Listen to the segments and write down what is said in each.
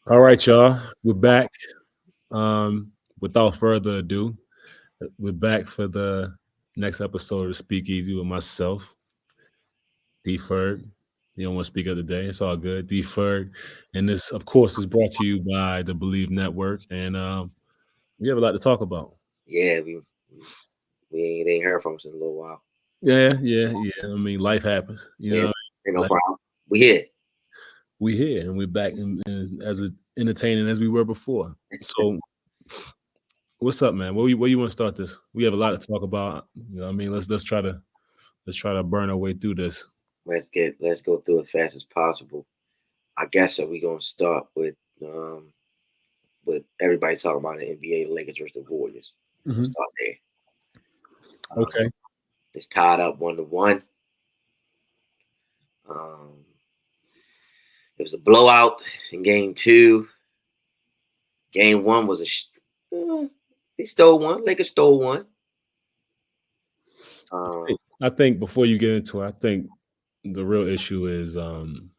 All right, y'all. We're back. Without further ado, we're back for the next episode of Speakeasy with myself, DFerg. You don't want to speak of the day. It's all good. DFerg. And this, of course, is brought to you by the Believe Network. And we have a lot to talk about. Yeah, we ain't heard from us in a little while. Yeah. I mean, life happens. Yeah, ain't no Like, problem. We here. we here and we're back as entertaining as we were before. So what's up, man? Where you want to start this? We have a lot to talk about. What I mean, let's try to burn our way through this. Let's go through it fast as possible. I guess we gonna start with everybody talking about the NBA, the Lakers versus the Warriors. Let's Hmm. start there. Um, Okay. it's tied up 1-1. Um, it was a blowout in game two. Game one was they stole one. Lakers stole one. Um, I think before you get into it, I think the real issue is the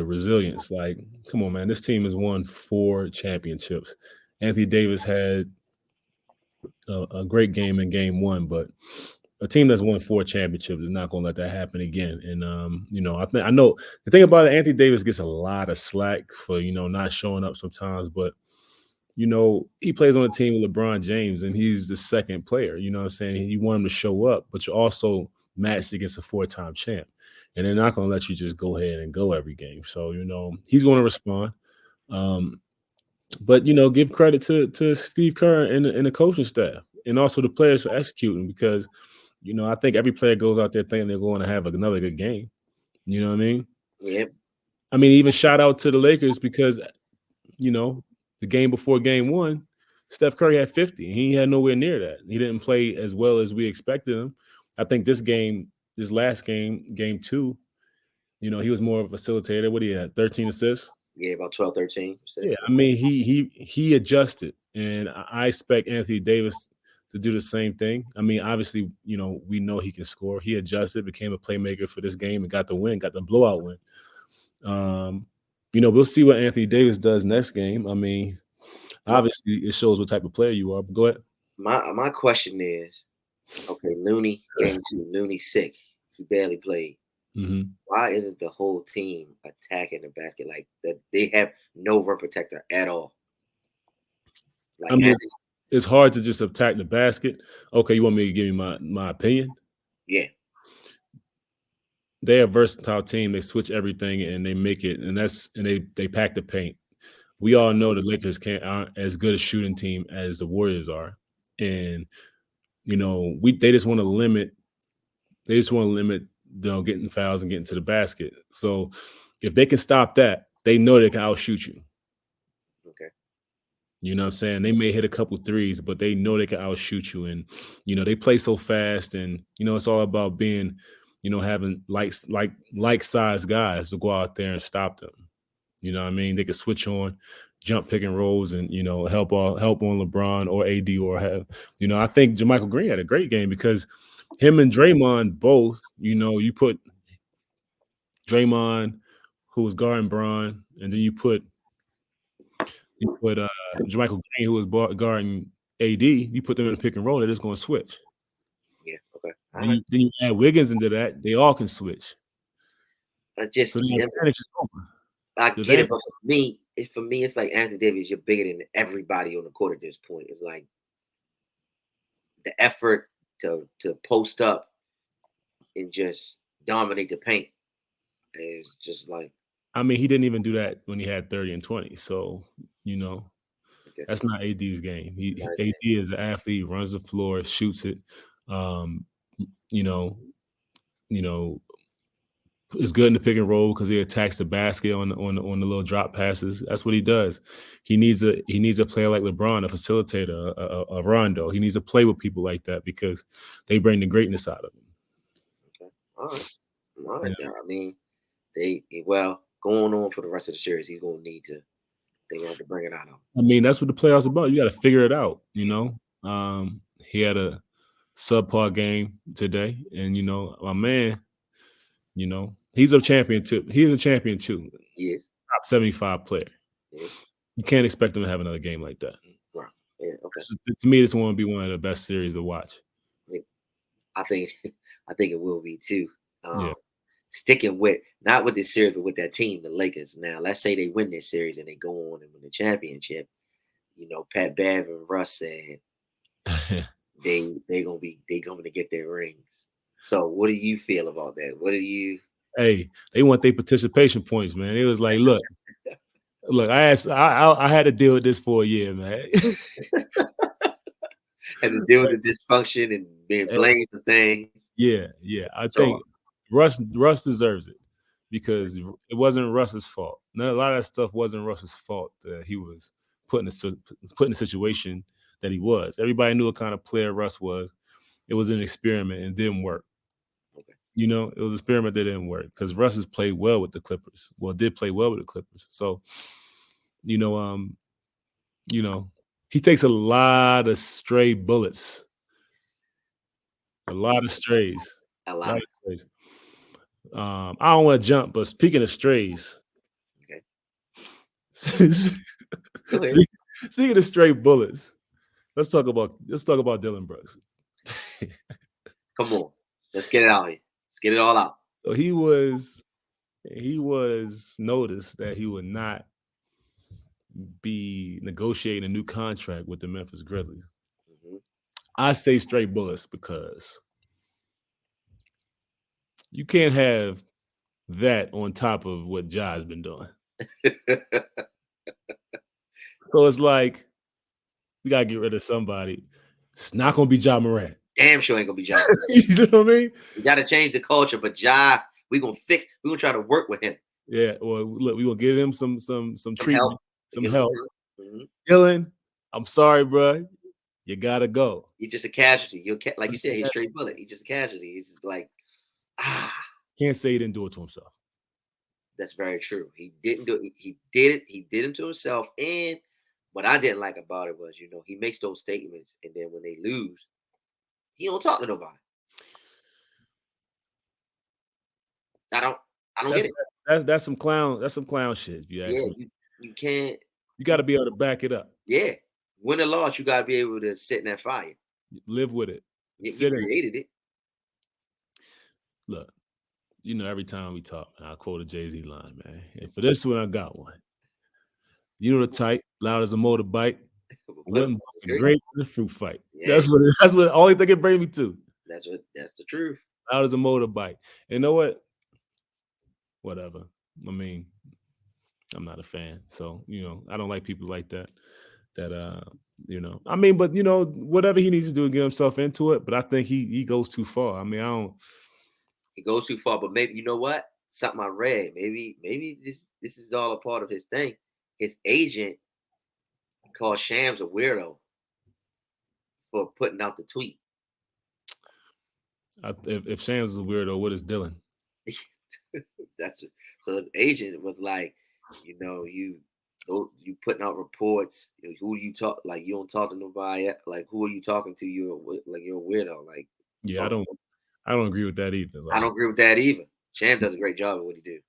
resilience. Like, come on, man, this team has won 4 championships. Anthony Davis had a great game in game one, but a team that's won 4 championships is not going to let that happen again. And I know the thing about it, Anthony Davis gets a lot of slack for not showing up sometimes, but he plays on a team with LeBron James, and he's the second player. You know what I'm saying? You want him to show up, but you're also matched against a 4-time champ, and they're not going to let you just go ahead and go every game. So he's going to respond. Um, but give credit to Steve Kerr and the coaching staff, and also the players for executing because I think every player goes out there thinking they're going to have another good game. You know what I mean? yeah, I mean, even shout out to the Lakers because you know the game before game one, Steph Curry had 50. He had nowhere near that. He didn't play as well as we expected him. I think this last game, game two, he was more of a facilitator. What he had, 13 assists. yeah, about 12, 13. Yeah, I mean he adjusted, and I expect Anthony Davis to do the same thing. I mean, obviously, we know he can score. He adjusted, became a playmaker for this game, and got the win, got the blowout win. Um, we'll see what Anthony Davis does next game. I mean, My obviously, it shows what type of player you are. But go ahead. my question is, okay, Looney game two, Looney sick. He barely played. Hmm. Why isn't the whole team attacking the basket like that? They have no rim protector at all. I Like mean, Anthony, it's hard to just attack the basket. Okay, you want me to give you my opinion? yeah, They're a versatile team. They switch everything and they make it, and they pack the paint. We all know the Lakers aren't as good a shooting team as the Warriors are, and we they just want to limit. They just want to limit, getting fouls and getting to the basket. So if they can stop that, they know they can outshoot you. okay, You know what I'm saying? They may hit a couple threes, but they know they can outshoot you. And, they play so fast, and, it's all about being, having like size guys to go out there and stop them. You know what I mean? They could switch on, jump pick and rolls, and help on LeBron or AD or have. I think JaMychal Green had a great game because him and Draymond both. You put Draymond, who was guarding Bron, and then you put JaMychal Green, who was guarding AD. You put them in a pick and roll, they're just going to switch. yeah, okay. Then you add Wiggins into that, they all can switch. I So just the yeah, advantage is over. I The get it, advantage, but for me, it's like Anthony Davis. You're bigger than everybody on the court at this point. It's like the effort to post up and just dominate the paint is just like I mean, he didn't even do that when he had 30 and 20. So, you know, okay, that's not AD's game. not his AD is an athlete, runs the floor, shoots it. Um, you know, you know, is good in the pick and roll because he attacks the basket on the little drop passes. That's what he does. He needs a player like LeBron, a facilitator, a Rondo. He needs to play with people like that because they bring the greatness out of him. game. Okay, all You right. know? Yeah, I mean, well going on for the rest of the series, he's gonna need to. They're gonna have to bring it out of him. I mean, that's what the playoffs about. You got to figure it out. He had a subpar game today, and my man, he's a champion too. He's a champion too. Yes. Top 75 player. Yeah. You can't expect them to have another game like that. Right. Yeah. Okay. To me, this one would be one of the best series to watch. Yeah. I think I think it will be too. Yeah. Um, Sticking with not with this series, but with that team, the Lakers. Now, let's say they win this series and they go on and win the championship. Pat Bev and Russ said they gonna get their rings. So, what do you feel about that? What do you Hey, they want their participation points, man. It was like, look, I had to deal with this for a year, man. have to deal with the dysfunction and being blamed for things? Yeah. I So, think Russ deserves it because it wasn't Russ's fault. A lot of that stuff wasn't Russ's fault that he was put in the situation that he was. Everybody knew what kind of player Russ was. It was an experiment and didn't work. okay, It was an experiment that didn't work because Russ has played well with the Clippers. Well, did play well with the Clippers. So, you know, um, you know, he takes a lot of stray bullets, a lot of strays, a a lot lot. of strays. I don't want to jump, but speaking of strays, Okay, speaking go ahead. speaking of stray bullets, let's talk about Dylan Brooks. Come on, let's get it out here. Let's get it all out. So he was noticed that he would not be negotiating a new contract with the Memphis Grizzlies. Hmm. I say straight bullets because you can't have that on top of what Ja's been doing. So it's like we gotta get rid of somebody. It's not gonna be Ja Morant. Damn sure ain't gonna be John. You know what I mean? We got to change the culture, but Ja, we gonna fix. We gonna try to work with him. Yeah. Well, look, we gonna give him some Some help. treatment, We some give him help. some help. Mhm. Dylan, I'm sorry, bro. You gotta go. He's just a casualty. Like you said, he's straight bullet. He's just a casualty. He's like, ah, Can't say he didn't do it to himself. that's very true. He didn't do it. He did it. He did it to himself. And what I didn't like about it was, he makes those statements, and then when they lose, he don't talk to nobody. I don't. I don't get That's it. that's some clown shit. If you Yeah, ask me, you can't. you got to be able to back it up. Yeah, win or loss, you got to be able to sit in that fire. Live with it. We Sit in it. created it. Look, every time we talk, I quote a Jay-Z line, man. And for this one, I got one. You know the type, loud as a motorbike, But wouldn't bust a great. grape in a fruit fight. Yeah, That's what the only thing it brings me to. that's the truth. Loud as a motorbike. And you know what? Whatever. I mean, I'm not a fan. So, I don't like people like that. I mean, but whatever he needs to do to get himself into it, but I think he goes too far. I mean, I don't. He goes too far, but maybe you know what? Something I read. Maybe this is all a part of his thing. His agent called Shams a weirdo for putting out the tweet. If Sam's a weirdo, what is Dylan? That's so his agent was like, you putting out reports. Who you talk like? You don't talk to nobody. Like who are you talking to? You're a weirdo. Like Yeah, I oh, don't. I don't agree with that either. I don't Like, agree with that either. Sham does a great job at what he do.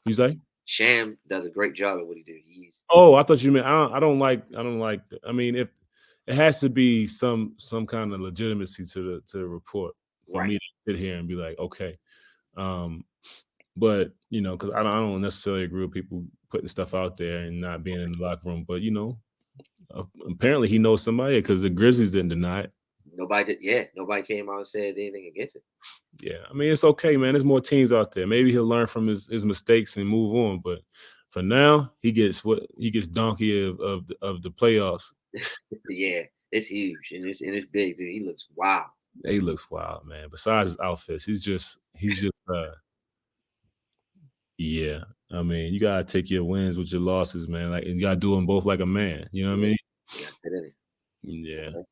you say? Sham does a great job at what he do. He's Oh, I thought you meant I don't like. I mean, if it has to be some kind of legitimacy to the report for right. me to sit here and be like, okay. Um, but because I don't necessarily agree with people putting stuff out there and not being in the locker room. But apparently he knows somebody because the Grizzlies didn't deny it. Nobody did. Yeah, nobody came out and said anything against it. Yeah, I mean it's okay, man. There's more teams out there. Maybe he'll learn from his mistakes and move on. But for now, he gets donkey of the playoffs. Yeah, it's huge and it's big, dude. He looks wow. He looks wild, man. Besides his outfits, he's just yeah. I mean, you gotta take your wins with your losses, man. Like, and you gotta do them both like a man. You know what I Yeah, mean? you gotta sit in it. Yeah. Okay.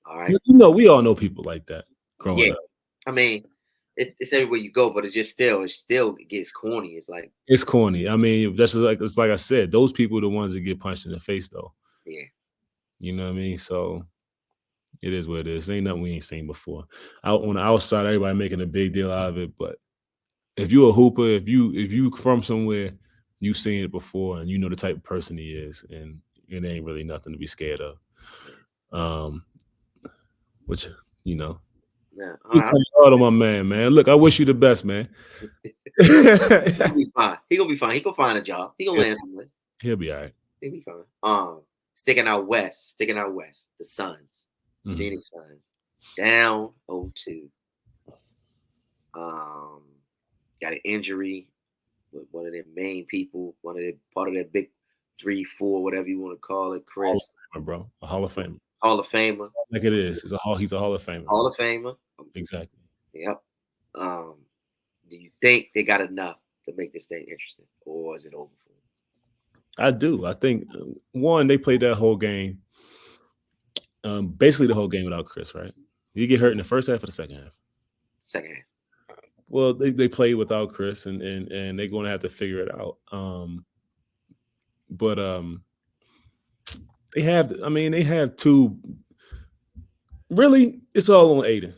All You right. we all know people like that growing Yeah, up. I mean, it's everywhere you go, but it still gets corny. It's like, It's corny. I mean, that's just like it's like I said. Those people are the ones that get punched in the face, though. yeah, You know what I mean? So it is what it is. Ain't nothing we ain't seen before. Out on the outside, everybody making a big deal out of it. But if you a hooper, if you from somewhere, You've seen it before, and you know the type of person he is, and it ain't really nothing to be scared of. Um, which you know, Yeah, all you right. come hard on my man, man. Look, I wish you the best, man. He gonna be fine. He gonna be fine. He gonna find a job. He gonna he'll, land somewhere. he'll be all right. He'll be fine. Sticking out west. The Suns, Mhm. Phoenix Suns, down 0-2. Um, got an injury with one of their main people, one of their part of their big 3, 4, whatever you want to call it, Hall of Chris, Famer, bro. A Hall of Famer. Hall of Famer, Like it is. He's a Hall of Famer. Hall of Famer. Exactly. Yep. Um, do you think they got enough to make this thing interesting, or is it over for them? I do. I think one, they played that whole game, basically the whole game without Chris, right? Did he get hurt in the first half or the second half? Second half. Well, they played without Chris, and they're going to have to figure it out. But they have. I mean, they have two. Really, it's all on Aiden.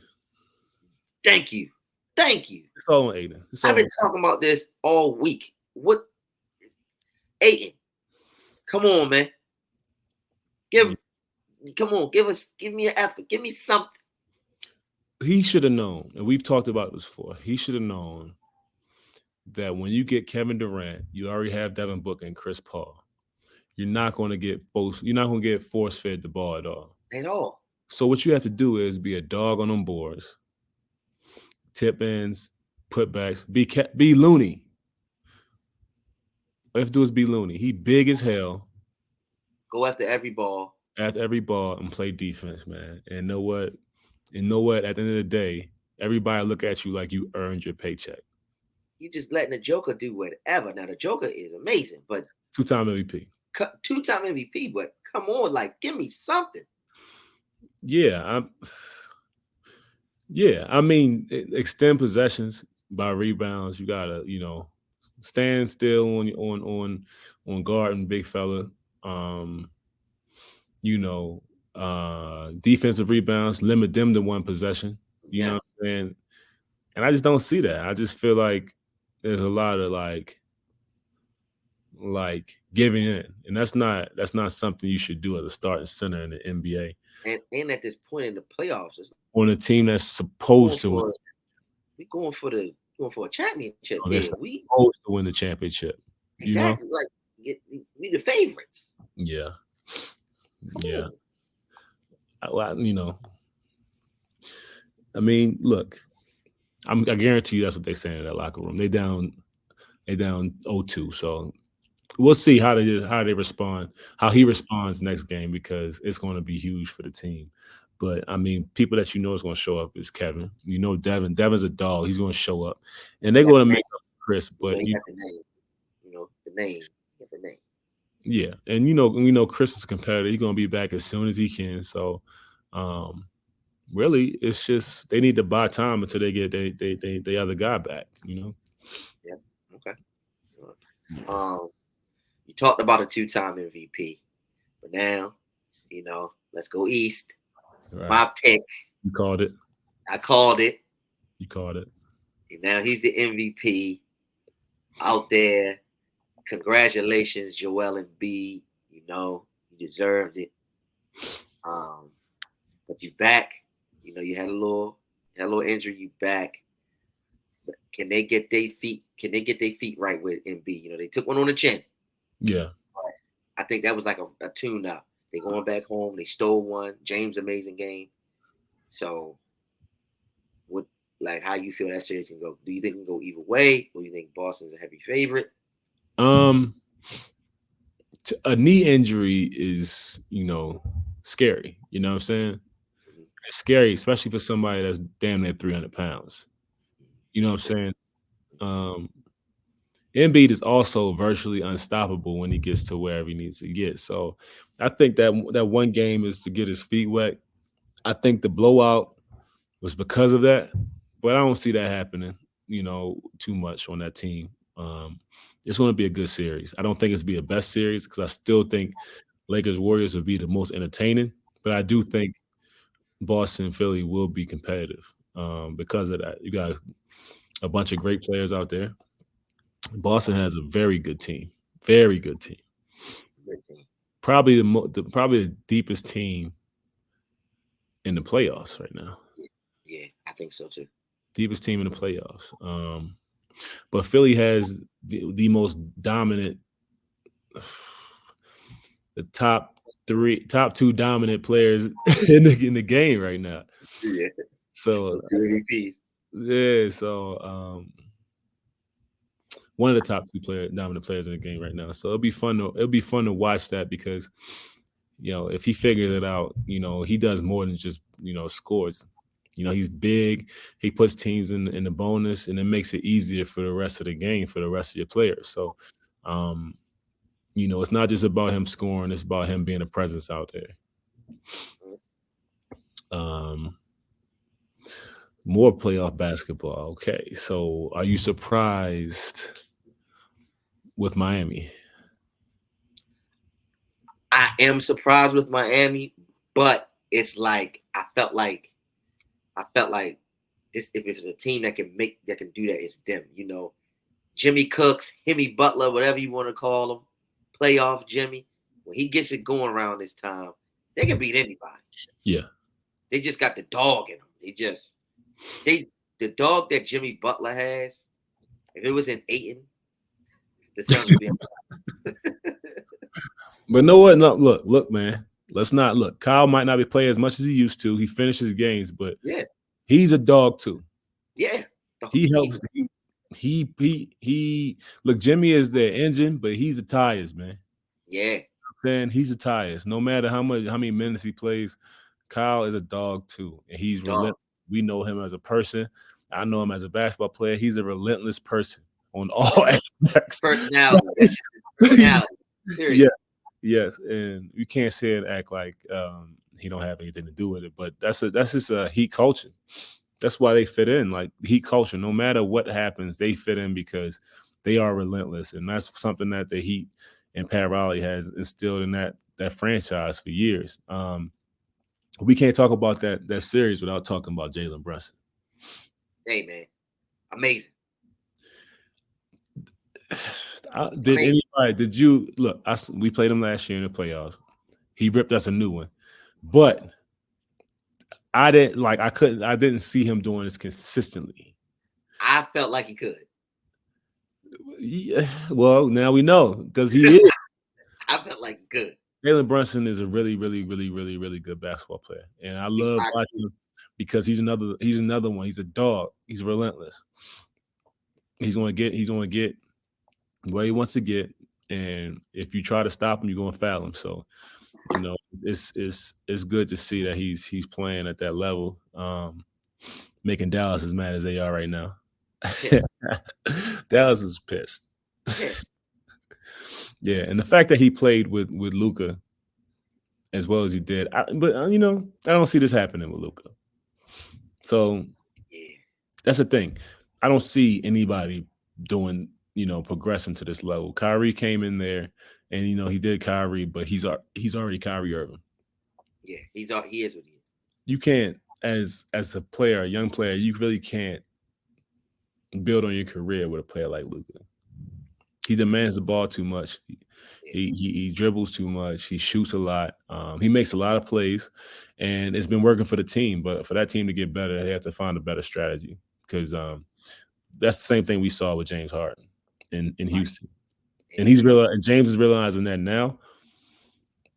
Thank you. Thank you. It's all on Aiden. It's I've all. been talking about this all week. What, Aiden? Come on, man. Give, come on. Give me an effort. Give me something. He should have known, and we've talked about this before. He should have known that when you get Kevin Durant, you already have Devin Booker and Chris Paul. You're not going to get both. You're not going to get force fed the ball at all. At all. So what you have to do is be a dog on them boards, tip ins, putbacks, be loony. All you have to do is be loony. He big as hell. Go after every ball. After every ball and play defense, man. And know what? And know what? At the end of the day, everybody look at you like you earned your paycheck. You just letting the Joker do whatever. Now the Joker is amazing, but Two-time MVP. Two-time MVP. But come on, like, give me something. Yeah, I mean, extend possessions by rebounds. You gotta, stand still on guard and big fella. Um, defensive rebounds, limit them to one possession. You know what Yes. I'm saying? And I just don't see that. I just feel like there's a lot of giving in, and that's not something you should do as a starting center in the NBA. And at this point in the playoffs, it's On a team that's supposed to win, we going for a championship they're here. We supposed to win the championship. exactly like we the favorites. Yeah, yeah. Cool. I mean, look, I guarantee you that's what they're saying in that locker room. They down 0-2. So we'll see how they respond, how he responds next game, because it's going to be huge for the team. But I mean, people that is going to show up is Kevin. Devin. Devin's a dog. He's going to show up, and they're going to make up for Chris. But he got the name. The name. He got the name. Yeah, and Chris is a competitor. He's going to be back as soon as he can. So, really, it's just they need to buy time until they get the other guy back. Yeah. Okay. You talked about a two-time MVP, but now, let's go east. Right. My pick. You called it. I called it. You called it. And now he's the MVP out there. Congratulations, Joel Embiid. You deserved it. But you back. You had a little injury. You back. But can they get their feet? Can they get their feet right with Embiid? They took one on the chin. Yeah. I think that was like a tune-up. They going back home. They stole one. James, amazing game. So, how you feel that series can go? Do you think it can go either way, or do you think Boston's a heavy favorite? A knee injury is, scary. You know what I'm saying? Mm-hmm. It's scary, especially for somebody that's damn near 300 pounds. You know what I'm saying? Embiid is also virtually unstoppable when he gets to wherever he needs to get. So I think that one game is to get his feet wet. I think the blowout was because of that, but I don't see that happening, too much on that team. It's going to be a good series. I don't think it's be a best series because I still think Lakers Warriors will be the most entertaining, but I do think Boston Philly will be competitive because of that. You got a bunch of great players out there. Boston has a very good team, very good team. Good team. Probably probably the deepest team in the playoffs right now. Yeah, yeah, I think so too. Deepest team in the playoffs. But Philly has the most dominant, the top two dominant players in the game right now. Yeah, So those two MVPs. yeah, so one of the top two dominant players in the game right now. So it'll be fun to watch that because if he figures it out, he does more than just scores. He's big. He puts teams in the bonus, and it makes it easier for the rest of the game for the rest of your players. So, um, it's not just about him scoring; it's about him being a presence out there. Um, More playoff basketball. Okay, so are you surprised with Miami? I am surprised with Miami, but it's like I felt like this if it's a team that can do that, it's them. Jimmy Cooks, Hemi Butler, whatever you want to call him, playoff Jimmy. When he gets it going around this time, they can beat anybody. Yeah. They just got the dog in them. They the dog that Jimmy Butler has. If it was in Aiton, the Suns would be. But know what? No, look, man. Let's not look. Kyle might not be playing as much as he used to. He finishes games, but Yeah, he's a dog too. yeah. He helps. He. Look, Jimmy is the engine, but he's the tires, man. Yeah, Man, he's the tires. No matter how many minutes he plays, Kyle is a dog too, and he's dog. relentless. We know him as a person. I know him as a basketball player. He's a relentless person on all aspects. Personality. That's just his personality. Yeah. Period. Yes, and you can't say it act like he don't have anything to do with it, but that's just a Heat culture. That's why they fit in, like Heat culture. No matter what happens, they fit in because they are relentless, and that's something that the Heat and Pat Riley has instilled in that franchise for years. We can't talk about that series without talking about Jalen Brunson. Hey man, amazing. Did Amazing. anybody? Did you look? We played him last year in the playoffs. He ripped us a new one, but I didn't like. I couldn't. I didn't see him doing this consistently. I felt like he could. Yeah, well, now we know because he is. I felt like he could. Jalen Brunson is a really, really, really, really, really good basketball player, and I He's love I, watching him because he's another one. He's a dog. He's relentless. He's going to get where he wants to get, and if you try to stop him, you're going to foul him. So it's good to see that he's playing at that level, making Dallas as mad as they are right now. pissed. Dallas is pissed. Pissed. Yeah, and the fact that he played with Luka as well as he did, but I don't see this happening with Luka. So Yeah. that's the thing. I don't see anybody doing progressing to this level. Kyrie came in there, and he did Kyrie, but he's already Kyrie Irving. Yeah. He is what he is. You can't as a player, a young player, you really can't build on your career with a player like Luka. He demands the ball too much. He dribbles too much. He shoots a lot. He makes a lot of plays, and it's been working for the team. But for that team to get better, they have to find a better strategy because that's the same thing we saw with James Harden in Houston. And James is realizing that now,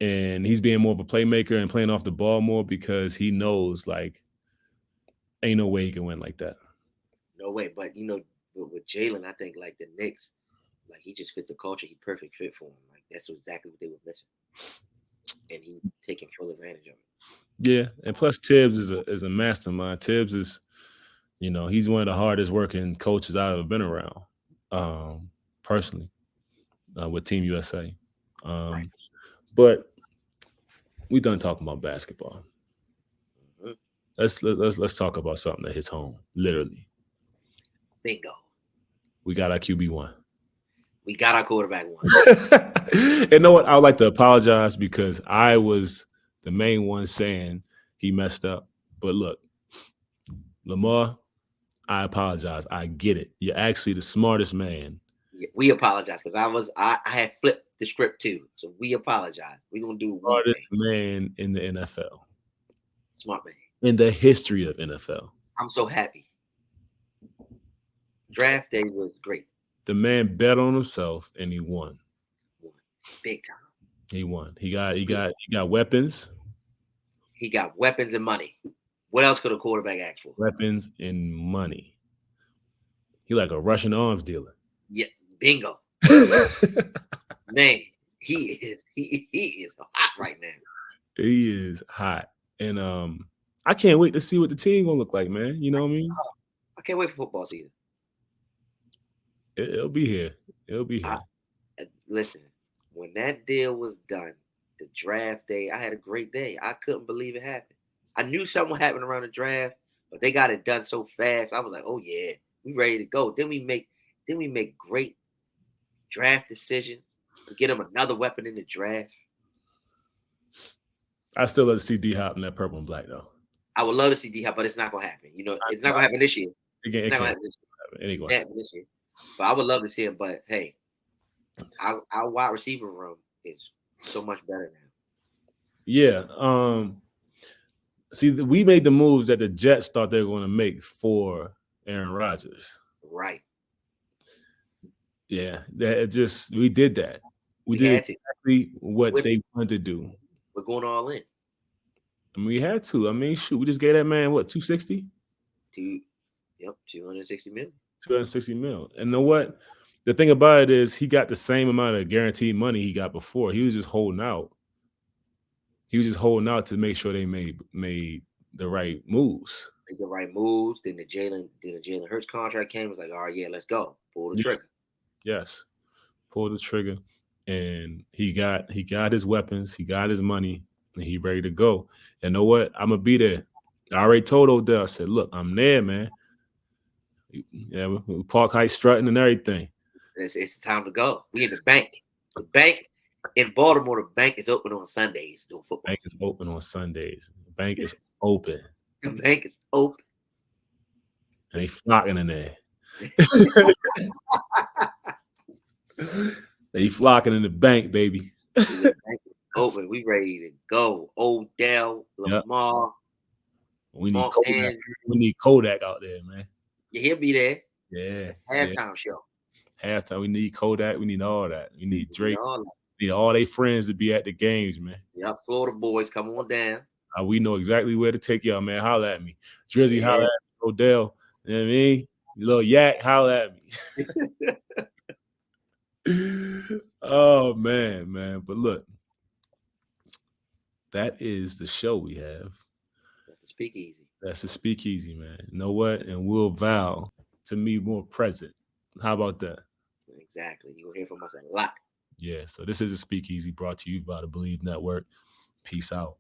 and he's being more of a playmaker and playing off the ball more because he knows like ain't no way he can win like that. No way. But with Jalen, I think like the Knicks, like he just fit the culture. He perfect fit for him. Like that's exactly what they were missing, and he's taking full advantage of it. Yeah, and plus Tibbs is a mastermind. Tibbs is, he's one of the hardest working coaches I've ever been around, personally, with Team USA. Right. But we done talking about basketball. Mm-hmm. Let's talk about something that hits home. Literally, Bingo. we got our QB1. We got our quarterback one. And you know what? I would like to apologize because I was the main one saying he messed up. But look, Lamar, I apologize. I get it. You're actually the smartest man Yeah, we apologize because I had flipped the script too. So we apologize. We're gonna do we Smartest thing. man in the NFL, Smart man. in the history of NFL. I'm so happy. Draft day was great. The man bet on himself and he won. Won. Big time. He won. He got he Big. got he got weapons, He got weapons and money. What else could a quarterback ask for? weapons and money. He like a Russian arms dealer. Yeah, bingo. Man, he is hot right now. He is hot. And I can't wait to see what the team gonna look like, man. You know what I mean? I can't wait for football season. It'll be here. It'll be I, here. listen, when that deal was done, the draft day, I had a great day. I couldn't believe it happened. I knew something would happen around the draft, but they got it done so fast. I was like, oh yeah, we ready to go. Then we make great draft decisions to get them another weapon in the draft. I still love to see D Hop in that purple and black though. I would love to see D Hop, but it's not gonna happen. It's not I- gonna happen this year. It It's not gonna can't happen this year. happen. It ain't It gonna can't happen. happen this year. But I would love to see him. But hey, our wide receiver room is so much better now. Yeah. See, we made the moves that the Jets thought they were going to make for Aaron Rodgers. Right. Yeah, we did that. We We did had to. exactly what We're, they wanted to do. we're going all in. I mean, we had to. I mean, shoot, we just gave that man what 260, To Yep, 260 million. 260 mil. And know what? The thing about it is, he got the same amount of guaranteed money he got before. He was just holding out. He was just holding out to make sure they made the right moves. Make the right moves. Then the Jalen Hurts contract came. It was like, all right, yeah, let's go. Pull the Yeah. trigger. Yes, pulled the trigger, and he got his weapons, he got his money, and he ready to go. And know what? I'm gonna be there. I already told Odell. I said, "Look, I'm there, man. Yeah, we park height strutting and everything. It's time to go. We in the bank. The bank in Baltimore. The bank is open on Sundays doing football. Bank is open on Sundays. The bank is open, The bank is open. and they flocking in there. They flocking in the bank, baby. The bank is open. We ready to go. Odell, Yep. Lamar, We need Mark Kodak. Andrews. We need Kodak out there, man. Yeah, he'll be there. Yeah. Halftime show. Halftime. We need Kodak. We need all that. We need Drake. All that. We need all their friends to be at the games, man. Yep, Florida boys, come on down. We know exactly where to take y'all, man. Holla at me. Drizzy, Yeah. holla at me. Odell. You know what I mean? Little Yak, holla at me. Oh, man. But look, that is the show we have. That's the speakeasy. That's the speakeasy, man. You know what? And we'll vow to be more present. How about that? Exactly. You'll hear from us a lot. Yeah. So this is a speakeasy brought to you by the Believe Network. Peace out.